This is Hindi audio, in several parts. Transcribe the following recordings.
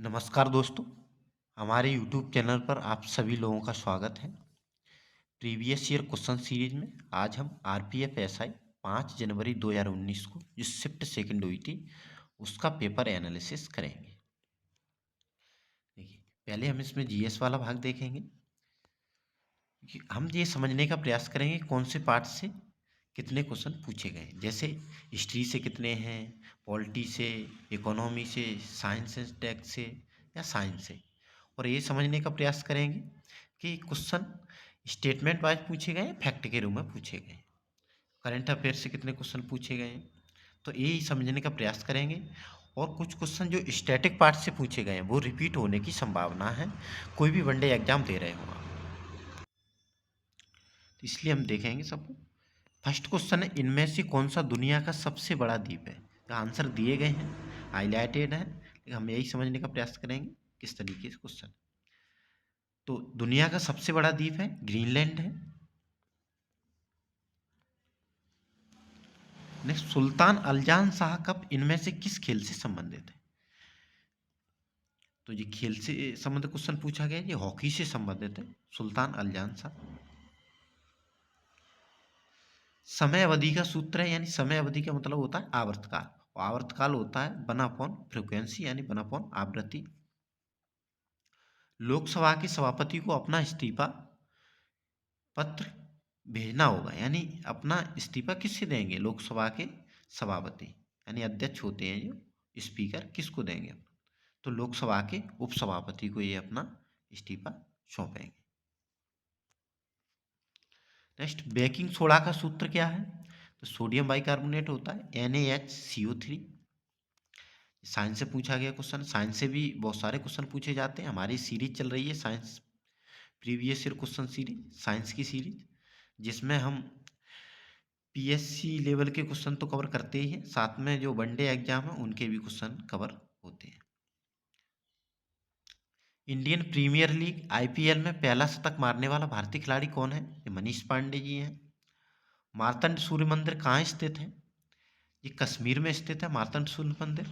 नमस्कार दोस्तों, हमारे यूट्यूब चैनल पर आप सभी लोगों का स्वागत है। प्रीवियस ईयर क्वेश्चन सीरीज में आज हम आरपीएफ एसआई 5 जनवरी 2019 को जो शिफ्ट सेकंड हुई थी उसका पेपर एनालिसिस करेंगे। देखिए, पहले हम इसमें जीएस वाला भाग देखेंगे कि हम ये समझने का प्रयास करेंगे कौन से पार्ट से कितने क्वेश्चन पूछे गए, जैसे हिस्ट्री से कितने हैं, पॉलिटी से, इकोनॉमी से, साइंस एंड टेक से या साइंस से। और ये समझने का प्रयास करेंगे कि क्वेश्चन स्टेटमेंट वाइज पूछे गए हैं, फैक्ट के रूप में पूछे गए हैं, करंट अफेयर से कितने क्वेश्चन पूछे गए हैं, तो यही समझने का प्रयास करेंगे। और कुछ क्वेश्चन जो स्टैटिक पार्ट से पूछे गए हैं वो रिपीट होने की संभावना है, कोई भी वनडे एग्जाम दे रहे हो आप, तो इसलिए हम देखेंगे सबको। फर्स्ट क्वेश्चन है, इनमें से कौन सा दुनिया का सबसे बड़ा द्वीप है। तो आंसर दिए गए हैं, हाईलाइटेड है, लेकिन हम यही समझने का प्रयास करेंगे किस तरीके से क्वेश्चन। तो दुनिया का सबसे बड़ा द्वीप है ग्रीनलैंड है। नेक्स्ट, सुल्तान अल्जान शाह कप इनमें से किस खेल से संबंधित है। तो ये खेल से संबंधित क्वेश्चन पूछा गया है, ये हॉकी से संबंधित है, सुल्तान अल्जान शाह। समय अवधि का सूत्र है, यानी समय अवधि का मतलब होता है आवर्तकाल, और आवर्तकाल होता है वन अपॉन फ्रीक्वेंसी यानी वन अपॉन आवृत्ति। लोकसभा के सभापति को अपना इस्तीफा पत्र भेजना होगा, यानी अपना इस्तीफा किससे देंगे, लोकसभा के सभापति यानी अध्यक्ष होते हैं जो स्पीकर, किसको देंगे, तो लोकसभा के उपसभापति को ये अपना इस्तीफा सौंपेंगे। नेक्स्ट, बेकिंग सोडा का सूत्र क्या है, तो सोडियम बाइकार्बोनेट होता है NaHCO3। साइंस से पूछा गया क्वेश्चन, साइंस से भी बहुत सारे क्वेश्चन पूछे जाते हैं, हमारी सीरीज चल रही है science previous year question series, science की सीरीज, जिसमें हम पीएससी लेवल के क्वेश्चन तो कवर करते ही हैं, साथ में जो वनडे एग्जाम है उनके भी क्वेश्चन कवर होते हैं। इंडियन प्रीमियर लीग आईपीएल में पहला शतक मारने वाला भारतीय खिलाड़ी कौन है, ये मनीष पांडे जी हैं। मार्तंड सूर्य मंदिर कहाँ स्थित है, ये कश्मीर में स्थित है मार्तंड सूर्य मंदिर।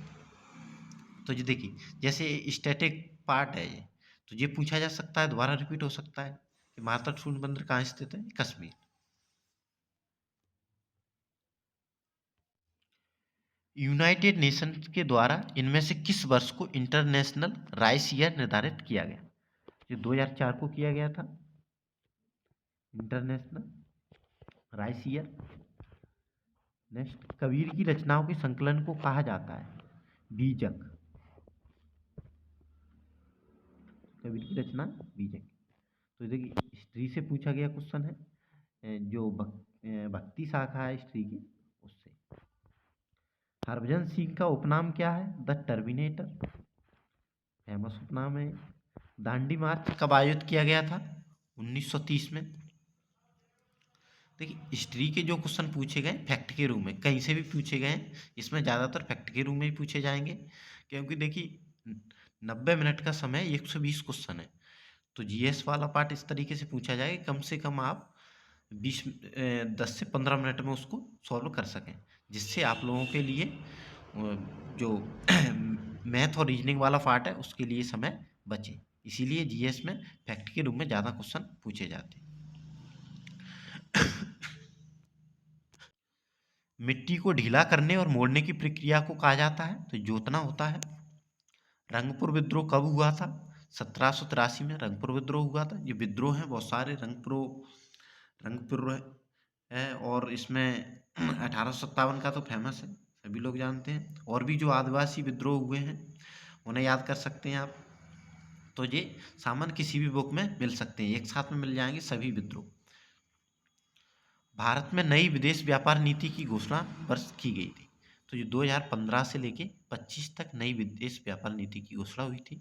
तो ये देखिए, जैसे स्टैटिक पार्ट है ये, तो ये पूछा जा सकता है, दोबारा रिपीट हो सकता है कि मार्तंड सूर्य मंदिर कहाँ स्थित है, कश्मीर। यूनाइटेड नेशंस के द्वारा इनमें से किस वर्ष को इंटरनेशनल राइस ईयर निर्धारित किया गया, ये 2004 को किया गया था international rice year. Next, Kabir की रचनाओं के संकलन को कहा जाता है बीजक, कबीर की रचना बीजक। तो देखिए, स्त्री से पूछा गया क्वेश्चन है, जो भक्ति शाखा है स्त्री की, उससे। हरभजन सिंह का उपनाम क्या है, द टर्मिनेटर, फेमस उपनाम है। दांडी मार्च कब आयोजित किया गया था, 1930 में। देखिए, हिस्ट्री के जो क्वेश्चन पूछे गए फैक्ट के रूप में, कहीं से भी पूछे गए हैं, इसमें ज़्यादातर फैक्ट के रूप में ही पूछे जाएंगे, क्योंकि देखिए 90 मिनट का समय 120 क्वेश्चन है, तो जीएस वाला पार्ट इस तरीके से पूछा जाएगा कम से कम आप 10 से 15 मिनट में उसको सॉल्व कर सकें, जिससे आप लोगों के लिए जो मैथ और रीजनिंग वाला पार्ट है उसके लिए समय बचे। इसीलिए जीएस में फैक्ट के रूप में ज़्यादा क्वेश्चन पूछे जाते हैं। मिट्टी को ढीला करने और मोड़ने की प्रक्रिया को कहा जाता है, तो जोतना होता है। रंगपुर विद्रोह कब हुआ था, 1783 में रंगपुर विद्रोह हुआ था। ये विद्रोह हैं बहुत सारे, रंगपुर है, और इसमें 1857 का तो फेमस है, सभी लोग जानते हैं। और भी जो आदिवासी विद्रोह हुए हैं उन्हें याद कर सकते हैं आप, तो ये सामान्य किसी भी बुक में मिल सकते हैं, एक साथ में मिल जाएंगे सभी विद्रोह। भारत में नई विदेश व्यापार नीति की घोषणा वर्ष की गई थी, तो ये 2015 से लेके 25 तक नई विदेश व्यापार नीति की घोषणा हुई थी।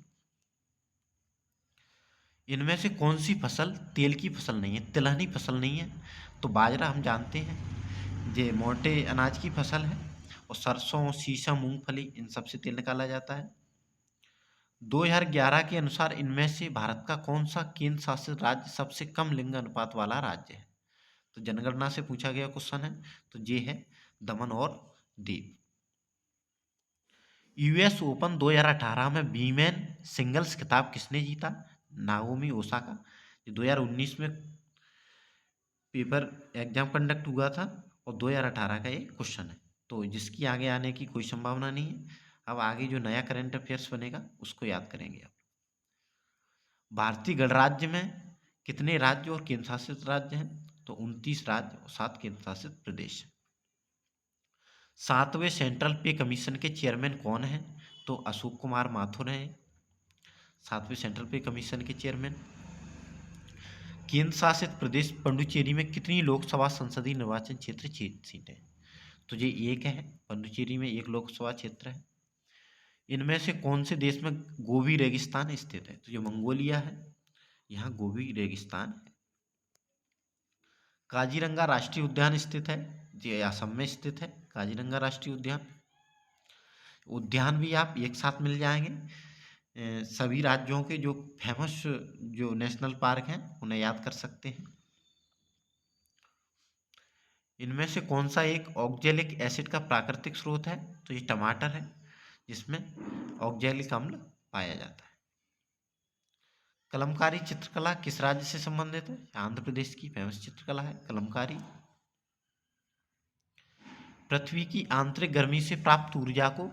इनमें से कौन सी फसल तेल की फसल नहीं है, तिलहनी फसल नहीं है, तो बाजरा हम जानते हैं, ये मोटे अनाज की फसल है, और सरसों, सीसम, मूंगफली, इन सब से तेल निकाला जाता है। 2011 के अनुसार इनमें से भारत का कौन सा केंद्र शासित राज्य सबसे कम लिंग अनुपात वाला राज्य है, तो जनगणना से पूछा गया क्वेश्चन है, तो ये है दमन और दीव। यूएस ओपन 2018 में वीमेन सिंगल्स खिताब किसने जीता? Naomi Osaka. ये 2019 में पेपर एग्जाम कंडक्ट हुआ था और 2018 का ये क्वेश्चन है, तो जिसकी आगे आने की कोई संभावना नहीं है। अब आगे जो नया करंट अफेयर्स बनेगा उसको याद करेंगे आप। भारतीय गणराज्य में कितने राज्य और केंद्र शासित राज्य हैं? तो 29 राज्य और 7 केंद्र शासित प्रदेश। 7वें सेंट्रल पे कमीशन के चेयरमैन कौन हैं? तो अशोक कुमार माथुर हैं 7वें सेंट्रल पे कमीशन के चेयरमैन। केंद्र शासित प्रदेश पुडुचेरी में कितनी लोकसभा संसदीय निर्वाचन क्षेत्र सीटें? तो ये एक है, पुडुचेरी में एक लोकसभा क्षेत्र है। इनमें से कौन से देश में गोबी रेगिस्तान स्थित है? तो ये मंगोलिया है, यहाँ गोबी रेगिस्तान है। काजीरंगा राष्ट्रीय उद्यान स्थित है, ये असम में स्थित है काजीरंगा राष्ट्रीय उद्यान। उद्यान भी आप एक साथ मिल जाएंगे। सभी राज्यों के जो फेमस जो नेशनल पार्क हैं उन्हें याद कर सकते हैं। इनमें से कौन सा एक ऑक्जेलिक एसिड का प्राकृतिक स्रोत है? तो ये टमाटर है, जिसमें ऑक्जेलिक अम्ल पाया जाता है। कलमकारी चित्रकला किस राज्य से संबंधित है? आंध्र प्रदेश की फेमस चित्रकला है कलमकारी। पृथ्वी की आंतरिक गर्मी से प्राप्त ऊर्जा को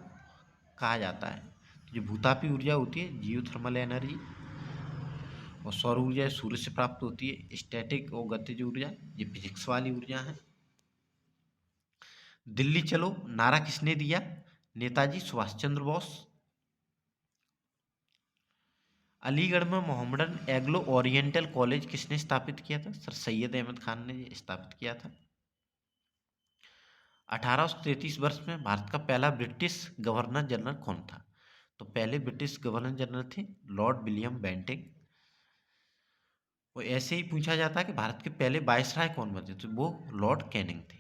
कहा जाता है? जो भूतापी ऊर्जा होती है जियोथर्मल एनर्जी, और सौर ऊर्जा सूर्य से प्राप्त होती है स्टैटिक और गतिज ऊर्जा, ये फिजिक्स वाली ऊर्जा है। दिल्ली चलो नारा किसने दिया? नेताजी सुभाष चंद्र बोस। अलीगढ़ में मोहम्मडन एग्लो ओरिएंटल कॉलेज किसने स्थापित किया था? सर सैयद अहमद खान ने स्थापित किया था। 1833 वर्ष में भारत का पहला ब्रिटिश गवर्नर जनरल कौन था? तो पहले ब्रिटिश गवर्नर जनरल थे लॉर्ड विलियम बेंटिंग। वो ऐसे ही पूछा जाता है कि भारत के पहले वायसराय कौन बने, तो वो लॉर्ड कैनिंग थे।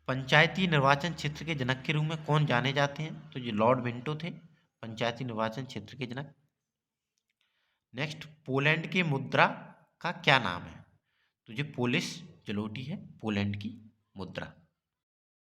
पंचायती निर्वाचन क्षेत्र के जनक के रूप में कौन जाने जाते हैं? तो ये लॉर्ड मिंटो थे पंचायती निर्वाचन क्षेत्र के जनक। नेक्स्ट, पोलैंड की मुद्रा का क्या नाम है? तो ये पोलिश जलोटी है पोलैंड की मुद्रा।